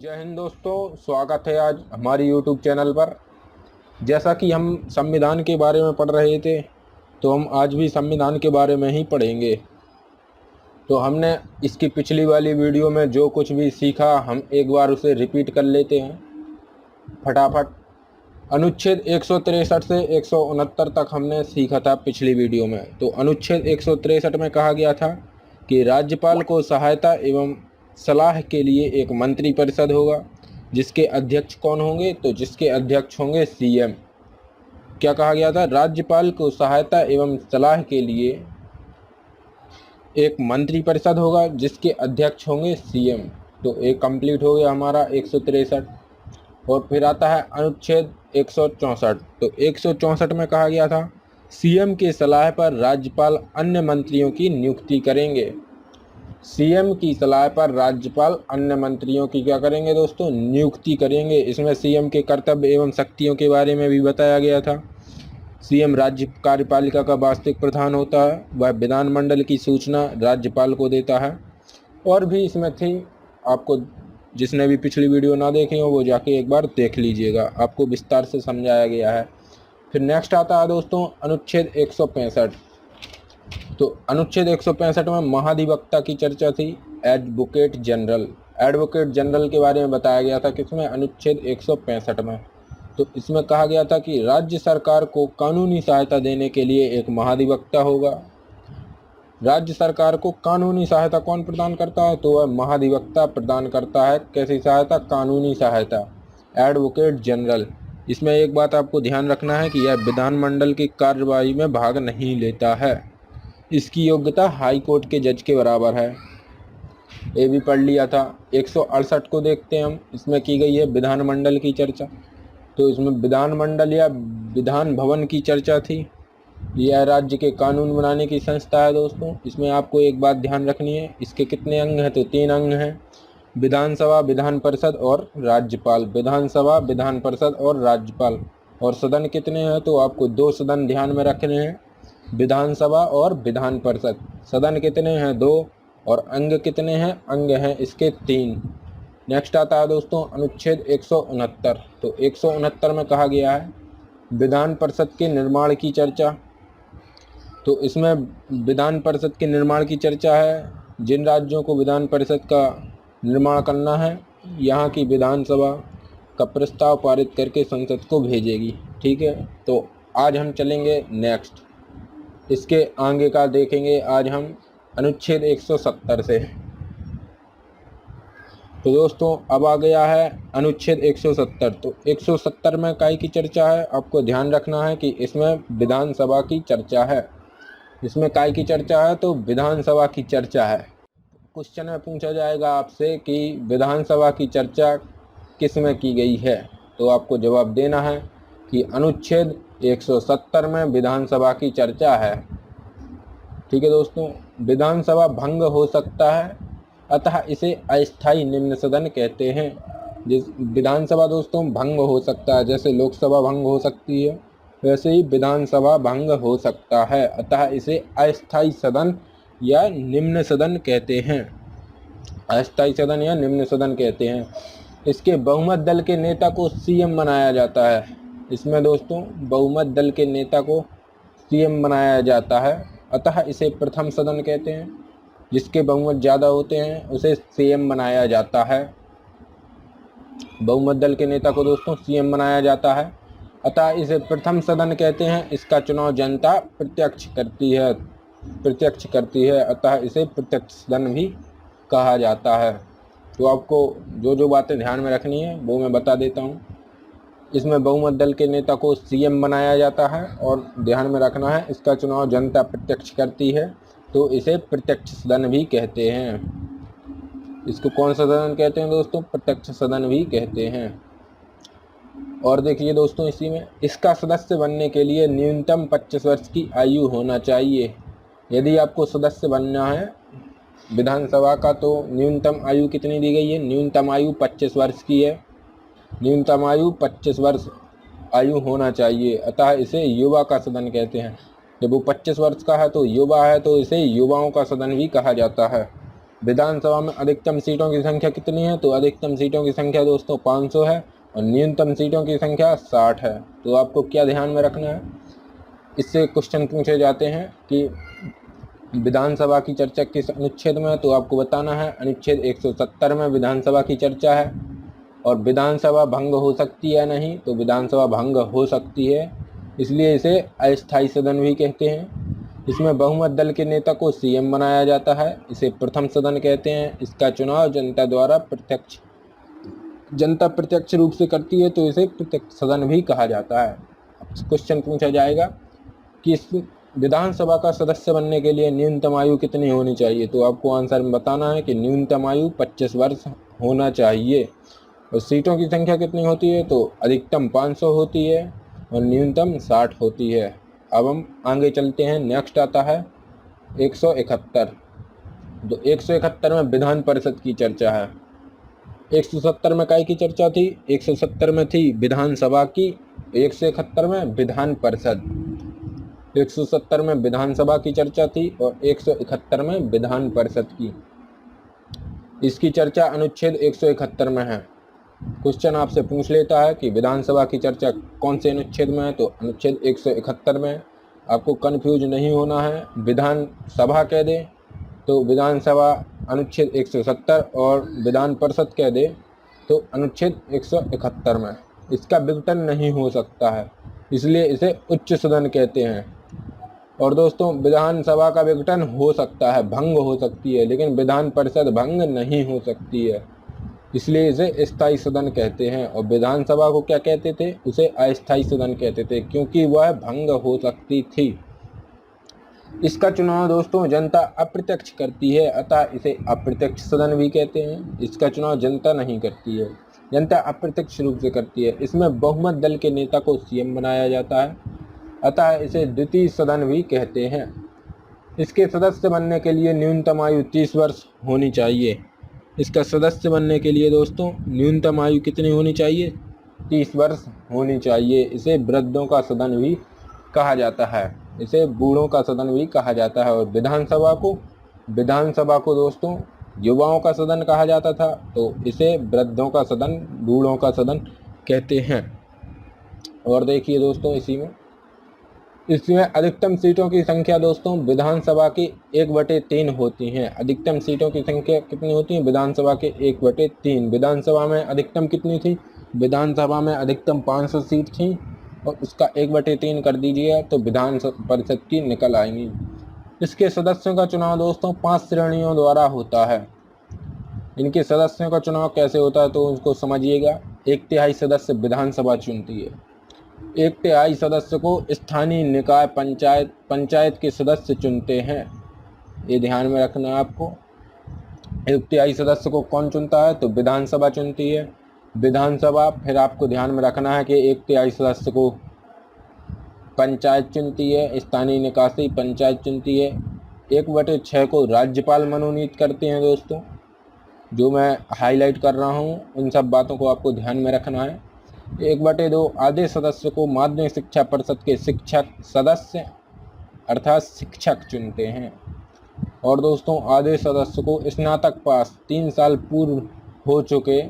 जय हिंद दोस्तों, स्वागत है आज हमारी यूट्यूब चैनल पर। जैसा कि हम संविधान के बारे में पढ़ रहे थे, तो हम आज भी संविधान के बारे में ही पढ़ेंगे। तो हमने इसकी पिछली वाली वीडियो में जो कुछ भी सीखा, हम एक बार उसे रिपीट कर लेते हैं फटाफट। अनुच्छेद 163 से 169 तक हमने सीखा था पिछली वीडियो में। तो अनुच्छेद 163 में कहा गया था कि राज्यपाल को सहायता एवं सलाह के लिए एक मंत्री परिषद होगा, जिसके अध्यक्ष कौन होंगे? तो जिसके अध्यक्ष होंगे सीएम। क्या कहा गया था? राज्यपाल को सहायता एवं सलाह के लिए एक मंत्री परिषद होगा, जिसके अध्यक्ष होंगे सीएम। तो एक कंप्लीट हो गया हमारा 163। और फिर आता है अनुच्छेद 164। तो 164 में कहा गया था सीएम की सलाह पर राज्यपाल अन्य मंत्रियों की नियुक्ति करेंगे। सीएम की सलाह पर राज्यपाल अन्य मंत्रियों की क्या करेंगे दोस्तों? नियुक्ति करेंगे। इसमें सीएम के कर्तव्य एवं शक्तियों के बारे में भी बताया गया था। सीएम राज्य कार्यपालिका का वास्तविक प्रधान होता है। वह विधानमंडल की सूचना राज्यपाल को देता है। और भी इसमें थी, आपको जिसने भी पिछली वीडियो ना देखी हो वो जाके एक बार देख लीजिएगा, आपको विस्तार से समझाया गया है। फिर नेक्स्ट आता है दोस्तों अनुच्छेद 165। तो अनुच्छेद 165 में महाधिवक्ता की चर्चा थी। एडवोकेट जनरल के बारे में बताया गया था। किसमें? अनुच्छेद 165 में। तो इसमें कहा गया था कि राज्य सरकार को कानूनी सहायता देने के लिए एक महाधिवक्ता होगा। राज्य सरकार को कानूनी सहायता कौन प्रदान करता है? तो वह महाधिवक्ता प्रदान करता है। कैसी सहायता? कानूनी सहायता। Advocate general. इसमें एक बात आपको ध्यान रखना है कि यह विधानमंडल की कार्यवाही में भाग नहीं लेता है। इसकी योग्यता हाई कोर्ट के जज के बराबर है। ये भी पढ़ लिया था। 168 को देखते हैं हम। इसमें की गई है विधानमंडल की चर्चा। तो इसमें विधानमंडल या विधान भवन की चर्चा थी। यह राज्य के कानून बनाने की संस्था है दोस्तों। इसमें आपको एक बात ध्यान रखनी है, इसके कितने अंग हैं? तो 3 अंग हैं। विधानसभा, विधान परिषद और राज्यपाल। विधानसभा, विधान परिषद और राज्यपाल। और सदन कितने हैं? तो आपको 2 सदन ध्यान में रखने हैं, विधानसभा और विधान परिषद। सदन कितने हैं? 2। और अंग कितने हैं? अंग हैं इसके 3। नेक्स्ट आता है दोस्तों अनुच्छेद 169। तो 169 में कहा गया है विधान परिषद के निर्माण की चर्चा। तो इसमें विधान परिषद के निर्माण की चर्चा है। जिन राज्यों को विधान परिषद का निर्माण करना है, यहाँ की विधानसभा का प्रस्ताव पारित करके संसद को भेजेगी। ठीक है, तो आज हम चलेंगे नेक्स्ट, इसके आगे का देखेंगे आज हम अनुच्छेद 170 से। तो दोस्तों अब आ गया है अनुच्छेद 170। तो 170 में काय की चर्चा है? आपको ध्यान रखना है कि इसमें विधानसभा की चर्चा है। इसमें काय की चर्चा है? तो विधानसभा की चर्चा है। क्वेश्चन में पूछा जाएगा आपसे कि विधानसभा की चर्चा किस में की गई है? तो आपको जवाब देना है कि अनुच्छेद 170 में विधानसभा की चर्चा है। ठीक है दोस्तों, विधानसभा भंग हो सकता है, अतः इसे अस्थायी निम्न सदन कहते हैं। जिस विधानसभा दोस्तों भंग हो सकता है, जैसे लोकसभा भंग हो सकती है, वैसे ही विधानसभा भंग हो सकता है, अतः इसे अस्थायी सदन या निम्न सदन कहते हैं। अस्थायी सदन या निम्न सदन कहते हैं। इसके बहुमत दल के नेता को सीएम बनाया जाता है। इसमें दोस्तों बहुमत दल के नेता को सीएम बनाया जाता है, अतः इसे प्रथम सदन कहते हैं। जिसके बहुमत ज़्यादा होते हैं उसे सीएम बनाया जाता है। बहुमत दल के नेता को दोस्तों सीएम बनाया जाता है, अतः इसे प्रथम सदन कहते हैं। इसका चुनाव जनता प्रत्यक्ष करती है, अतः इसे प्रत्यक्ष सदन भी कहा जाता है। तो आपको जो जो बातें ध्यान में रखनी है वो मैं बता देता हूँ। इसमें बहुमत दल के नेता को सीएम बनाया जाता है, और ध्यान में रखना है इसका चुनाव जनता प्रत्यक्ष करती है, तो इसे प्रत्यक्ष सदन भी कहते हैं। इसको कौन सा सदन कहते हैं दोस्तों? प्रत्यक्ष सदन भी कहते हैं। और देखिए दोस्तों, इसी में इसका सदस्य बनने के लिए न्यूनतम 25 वर्ष की आयु होना चाहिए। यदि आपको सदस्य बनना है विधानसभा का, तो न्यूनतम आयु कितनी दी गई है? न्यूनतम आयु 25 वर्ष की है। न्यूनतम आयु 25 वर्ष आयु होना चाहिए, अतः इसे युवा का सदन कहते हैं। जब वो 25 वर्ष का है तो युवा है, तो इसे युवाओं का सदन भी कहा जाता है। विधानसभा में अधिकतम सीटों की संख्या कितनी है? तो अधिकतम सीटों की संख्या दोस्तों 500 है और न्यूनतम सीटों की संख्या 60 है। तो आपको क्या ध्यान में रखना है, इससे क्वेश्चन पूछे जाते हैं कि विधानसभा की चर्चा किस अनुच्छेद में है? तो आपको बताना है अनुच्छेद 170 में विधानसभा की चर्चा है। और विधानसभा भंग हो सकती है नहीं? तो विधानसभा भंग हो सकती है, इसलिए इसे अस्थायी सदन भी कहते हैं। इसमें बहुमत दल के नेता को सीएम बनाया जाता है, इसे प्रथम सदन कहते हैं। इसका चुनाव जनता प्रत्यक्ष रूप से करती है, तो इसे प्रत्यक्ष सदन भी कहा जाता है। क्वेश्चन पूछा जाएगा कि इस विधानसभा का सदस्य बनने के लिए न्यूनतम आयु कितनी होनी चाहिए? तो आपको आंसर में बताना है कि न्यूनतम आयु 25 वर्ष होना चाहिए। और सीटों की संख्या कितनी होती है? तो अधिकतम 500 होती है और न्यूनतम 60 होती है। अब हम आगे चलते हैं, नेक्स्ट आता है 171। तो 171 में विधान परिषद की चर्चा है। 170 में काय की चर्चा थी? 170 में थी विधानसभा की, 171 में विधान परिषद। 170 में विधानसभा की चर्चा थी और 171 में विधान परिषद की। इसकी चर्चा अनुच्छेद 171 में है। क्वेश्चन आपसे पूछ लेता है कि विधानसभा की चर्चा कौन से अनुच्छेद में है? तो अनुच्छेद 171 में। आपको कंफ्यूज नहीं होना है, विधानसभा कह दे तो विधानसभा अनुच्छेद 170 और विधान परिषद कह दे तो अनुच्छेद 171 में। इसका विघटन नहीं हो सकता है, इसलिए इसे उच्च सदन कहते हैं। और दोस्तों विधानसभा का विघटन हो सकता है, भंग हो सकती है, लेकिन विधान परिषद भंग नहीं हो सकती है, इसलिए इसे स्थायी सदन कहते हैं। और विधानसभा को क्या कहते थे? उसे अस्थायी सदन कहते थे, क्योंकि वह भंग हो सकती थी। इसका चुनाव दोस्तों जनता अप्रत्यक्ष करती है, अतः इसे अप्रत्यक्ष सदन भी कहते हैं। इसका चुनाव जनता नहीं करती है, जनता अप्रत्यक्ष रूप से करती है। इसमें बहुमत दल के नेता को सीएम बनाया जाता है, अतः इसे द्वितीय सदन भी कहते हैं। इसके सदस्य बनने के लिए न्यूनतम आयु 30 वर्ष होनी चाहिए। इसका सदस्य बनने के लिए दोस्तों न्यूनतम आयु कितनी होनी चाहिए? 30 वर्ष होनी चाहिए। इसे वृद्धों का सदन भी कहा जाता है, इसे बूढ़ों का सदन भी कहा जाता है। और विधानसभा को दोस्तों युवाओं का सदन कहा जाता था, तो इसे वृद्धों का सदन, बूढ़ों का सदन कहते हैं। और देखिए दोस्तों इसमें अधिकतम सीटों की संख्या दोस्तों विधानसभा की 1/3 होती हैं। अधिकतम सीटों की संख्या कितनी होती है? विधानसभा के 1/3। विधानसभा में अधिकतम कितनी थी? विधानसभा में अधिकतम 500 सीट थी और उसका 1/3 कर दीजिए तो विधान परिषद की निकल आएंगी। इसके सदस्यों का चुनाव दोस्तों 5 श्रेणियों द्वारा होता है। इनके सदस्यों का चुनाव कैसे होता है तो उसको समझिएगा। 1/3 सदस्य विधानसभा चुनती है। 1/3 सदस्य को स्थानीय निकाय पंचायत के सदस्य चुनते हैं, ये ध्यान में रखना है आपको। 1/3 सदस्य को कौन चुनता है? तो विधानसभा चुनती है। विधानसभा फिर आपको ध्यान में रखना है कि 1/3 सदस्य को पंचायत चुनती है, स्थानीय निकाय पंचायत चुनती है। 1/6 को राज्यपाल मनोनीत करते हैं दोस्तों। जो मैं हाईलाइट कर रहा हूँ उन सब बातों को आपको ध्यान में रखना है। 1/2 आधे सदस्य को माध्यमिक शिक्षा परिषद के शिक्षक सदस्य अर्थात शिक्षक चुनते हैं। और दोस्तों आधे सदस्य को स्नातक पास 3 साल पूर्व हो चुके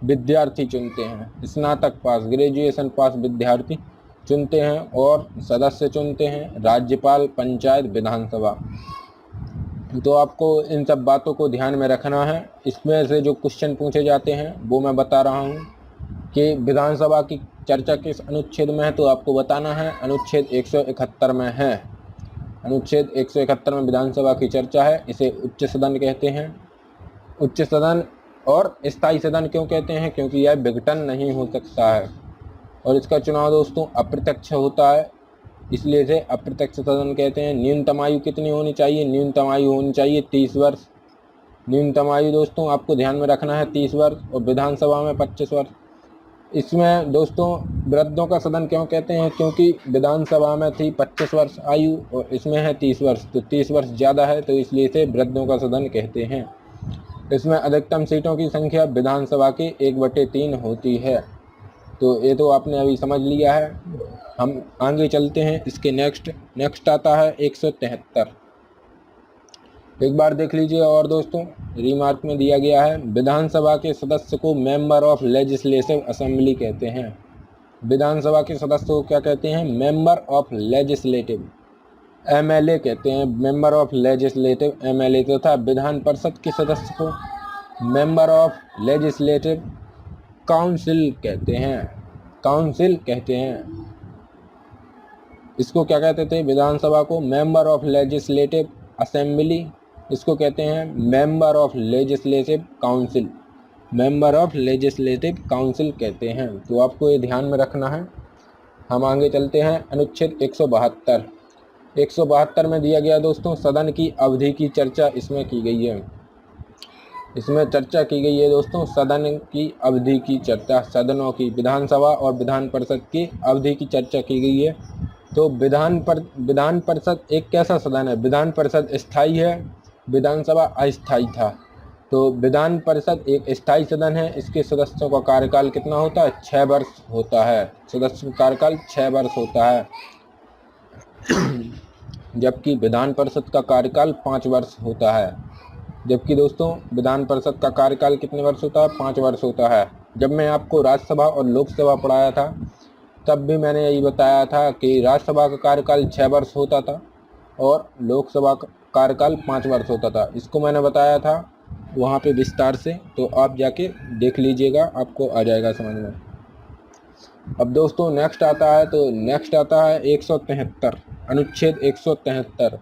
विद्यार्थी चुनते हैं। स्नातक पास, ग्रेजुएशन पास विद्यार्थी चुनते हैं और सदस्य चुनते हैं राज्यपाल, पंचायत, विधानसभा। तो आपको इन सब बातों को ध्यान में रखना है। इसमें से जो क्वेश्चन पूछे जाते हैं वो मैं बता रहा हूँ कि विधानसभा की चर्चा किस अनुच्छेद में है, तो आपको बताना है अनुच्छेद 171 में है। अनुच्छेद 171 में विधानसभा की चर्चा है, इसे उच्च सदन कहते हैं। उच्च सदन और स्थायी सदन क्यों कहते हैं? क्योंकि यह विघटन नहीं हो सकता है और इसका चुनाव दोस्तों अप्रत्यक्ष होता है, इसलिए इसे अप्रत्यक्ष सदन कहते हैं। न्यूनतम आयु कितनी होनी चाहिए? न्यूनतम आयु होनी चाहिए 30 वर्ष। न्यूनतम आयु दोस्तों आपको ध्यान में रखना है 30 वर्ष और विधानसभा में 25 वर्ष। इसमें दोस्तों वृद्धों का सदन क्यों कहते हैं? क्योंकि विधानसभा में थी 25 वर्ष आयु और इसमें है 30 वर्ष, तो 30 वर्ष ज़्यादा है, तो इसलिए इसे वृद्धों का सदन कहते हैं। इसमें अधिकतम सीटों की संख्या विधानसभा की 1/3 होती है। तो ये तो आपने अभी समझ लिया है। हम आगे चलते हैं। इसके नेक्स्ट आता है 173। एक बार देख लीजिए। और दोस्तों रिमार्क में दिया गया है, विधानसभा के सदस्य को मेंबर ऑफ लेजिस्लेटिव असेंबली कहते हैं। विधानसभा के सदस्य को क्या कहते हैं? मेंबर ऑफ लेजिस्लेटिव, एमएलए कहते हैं। मेंबर ऑफ लेजिस्लेटिव एमएलए, तथा विधान परिषद के सदस्य को मेंबर ऑफ लेजिस्लेटिव काउंसिल कहते हैं। काउंसिल कहते हैं। इसको क्या कहते थे? विधानसभा को मेंबर ऑफ लेजिस्लेटिव असेंबली, इसको कहते हैं member of legislative council. Member of legislative council कहते हैं। तो आपको ये ध्यान में रखना है। हम आगे चलते हैं। अनुच्छेद 172। 172 में दिया गया दोस्तों, सदन की अवधि की चर्चा इसमें की गई है। इसमें चर्चा की गई है दोस्तों, सदन की अवधि की चर्चा, सदनों की, विधानसभा और विधान परिषद की अवधि की चर्चा की गई है। तो विधान परिषद एक कैसा सदन है? विधान परिषद स्थायी है, विधानसभा अस्थायी था। तो विधान परिषद एक स्थायी सदन है। इसके सदस्यों का कार्यकाल कितना होता है? 6 वर्ष होता है। सदस्य का कार्यकाल 6 वर्ष होता है, जबकि विधान परिषद का कार्यकाल 5 वर्ष होता है। जबकि दोस्तों विधान परिषद का कार्यकाल कितने वर्ष होता है? 5 वर्ष होता है। जब मैं आपको राज्यसभा और लोकसभा पढ़ाया था तब भी मैंने यही बताया था कि राज्यसभा का कार्यकाल 6 वर्ष होता था और लोकसभा का कार्यकाल 5 वर्ष होता था। इसको मैंने बताया था वहाँ पे विस्तार से, तो आप जाके देख लीजिएगा, आपको आ जाएगा समझ में। अब दोस्तों नेक्स्ट आता है, तो नेक्स्ट आता है 173, अनुच्छेद 173।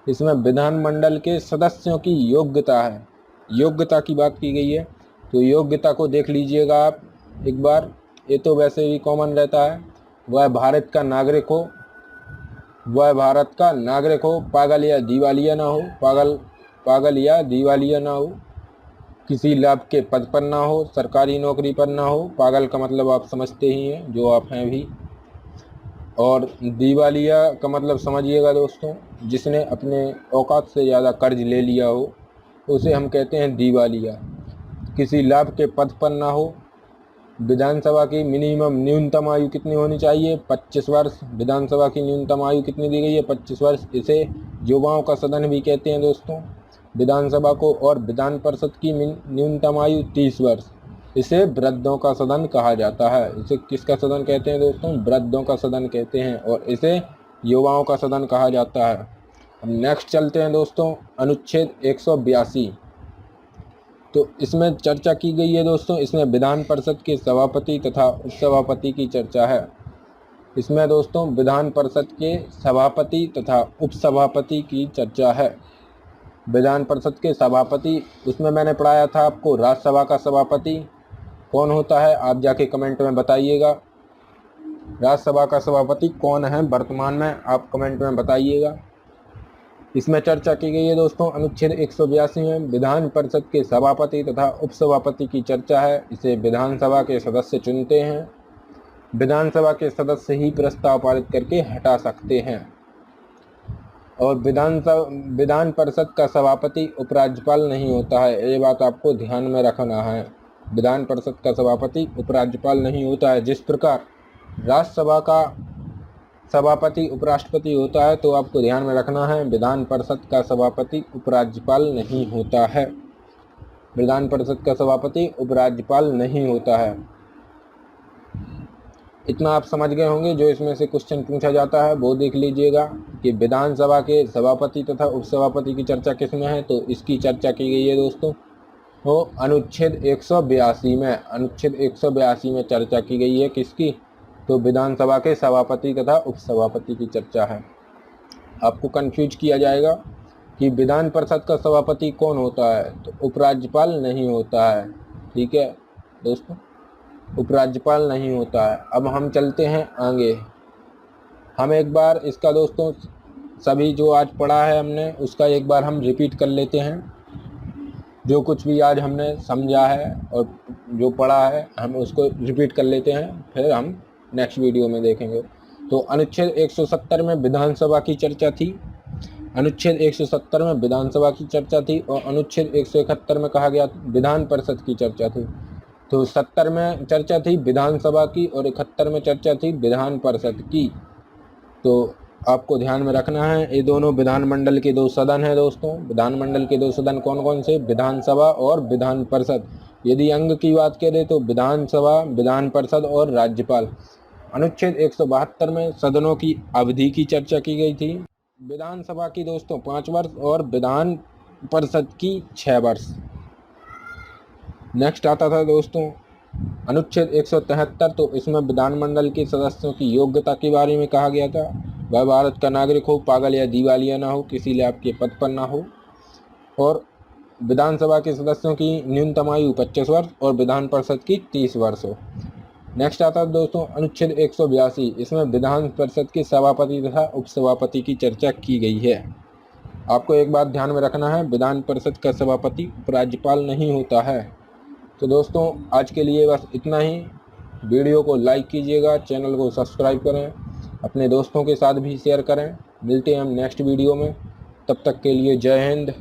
इसमें विधानमंडल के सदस्यों की योग्यता है, योग्यता की बात की गई है। तो योग्यता को देख लीजिएगा आप एक बार। ये तो वैसे भी कॉमन रहता है, वह भारत का नागरिक हो, वह भारत का नागरिक हो, पागल या दिवालिया ना हो, पागल या दिवालिया ना हो, किसी लाभ के पद पर ना हो, सरकारी नौकरी पर ना हो। पागल का मतलब आप समझते ही हैं, जो आप हैं भी। और दिवालिया का मतलब समझिएगा दोस्तों, जिसने अपने औकात से ज़्यादा कर्ज ले लिया हो उसे हम कहते हैं दिवालिया। किसी लाभ के पद पर ना हो। विधानसभा की न्यूनतम आयु कितनी होनी चाहिए? 25 वर्ष। विधानसभा की न्यूनतम आयु कितनी दी गई है? 25 वर्ष। इसे युवाओं का सदन भी कहते हैं दोस्तों, विधानसभा को। और विधान परिषद की न्यूनतम आयु 30 वर्ष। इसे वृद्धों का सदन कहा जाता है। इसे किसका सदन कहते हैं दोस्तों? वृद्धों का सदन कहते हैं, और इसे युवाओं का सदन कहा जाता है। अब नेक्स्ट चलते हैं दोस्तों, अनुच्छेद 182। तो इसमें चर्चा की गई है दोस्तों, इसमें विधान परिषद के सभापति तथा उपसभापति की चर्चा है। इसमें दोस्तों विधान परिषद के सभापति तथा उपसभापति की चर्चा है। विधान परिषद के सभापति, उसमें मैंने पढ़ाया था आपको राज्यसभा का सभापति कौन होता है, आप जाके कमेंट में बताइएगा। राज्यसभा का सभापति कौन है वर्तमान में, आप कमेंट में बताइएगा। इसमें चर्चा की गई है दोस्तों, अनुच्छेद 182 में विधान परिषद के सभापति तथा उपसभापति की चर्चा है। इसे विधानसभा के सदस्य चुनते हैं। विधानसभा के सदस्य ही प्रस्ताव पारित करके हटा सकते हैं। और विधान परिषद का सभापति उपराज्यपाल नहीं होता है, ये बात आपको ध्यान में रखना है। विधान परिषद का सभापति उपराज्यपाल नहीं होता है। जिस प्रकार राज्यसभा का सभापति उपराष्ट्रपति होता है, तो आपको ध्यान में रखना है विधान परिषद का सभापति उपराज्यपाल नहीं होता है। विधान परिषद का सभापति उपराज्यपाल नहीं होता है। इतना आप समझ गए होंगे। जो इसमें से क्वेश्चन पूछा जाता है वो देख लीजिएगा कि विधानसभा के सभापति तथा उपसभापति की चर्चा किसमें है, तो इसकी चर्चा की गई है दोस्तों वो अनुच्छेद 182 में। अनुच्छेद 182 में चर्चा की गई है किसकी, तो विधानसभा के सभापति तथा उपसभापति की चर्चा है। आपको कंफ्यूज किया जाएगा कि विधान परिषद का सभापति कौन होता है, तो उपराज्यपाल नहीं होता है। ठीक है दोस्तों, उपराज्यपाल नहीं होता है। अब हम चलते हैं आगे। हम एक बार इसका दोस्तों सभी जो आज पढ़ा है हमने उसका एक बार हम रिपीट कर लेते हैं। जो कुछ भी आज हमने समझा है और जो पढ़ा है हम उसको रिपीट कर लेते हैं, फिर हम नेक्स्ट वीडियो में देखेंगे। तो अनुच्छेद 170 में विधानसभा की चर्चा थी। अनुच्छेद 170 में विधानसभा की चर्चा थी और अनुच्छेद 171 में कहा गया विधान परिषद की चर्चा थी। तो 70 में चर्चा थी विधानसभा की और 71 में चर्चा थी विधान परिषद की। तो आपको ध्यान में रखना है, ये दोनों विधानमंडल के 2 सदन हैं दोस्तों। विधानमंडल के 2 सदन कौन कौन से? विधानसभा और विधान परिषद। यदि अंग की बात करें तो विधानसभा, विधान परिषद और राज्यपाल। अनुच्छेद 172 में सदनों की अवधि की चर्चा की गई थी। विधानसभा की दोस्तों 5 वर्ष और विधान परिषद की 6 वर्ष। नेक्स्ट आता था दोस्तों अनुच्छेद 173, तो इसमें विधानमंडल के सदस्यों की योग्यता के बारे में कहा गया था। वह भारत का नागरिक हो, पागल या दिवालिया ना हो, किसी लाभ के पद पर ना हो। और विधानसभा के सदस्यों की न्यूनतम आयु 25 वर्ष और विधान परिषद की 30 वर्ष हो। नेक्स्ट आता है दोस्तों अनुच्छेद 182, इसमें विधान परिषद के सभापति तथा उपसभापति की चर्चा की गई है। आपको एक बात ध्यान में रखना है, विधान परिषद का सभापति उपराज्यपाल नहीं होता है। तो दोस्तों आज के लिए बस इतना ही। वीडियो को लाइक कीजिएगा, चैनल को सब्सक्राइब करें, अपने दोस्तों के साथ भी शेयर करें। मिलते हैं हम नेक्स्ट वीडियो में, तब तक के लिए जय हिंद।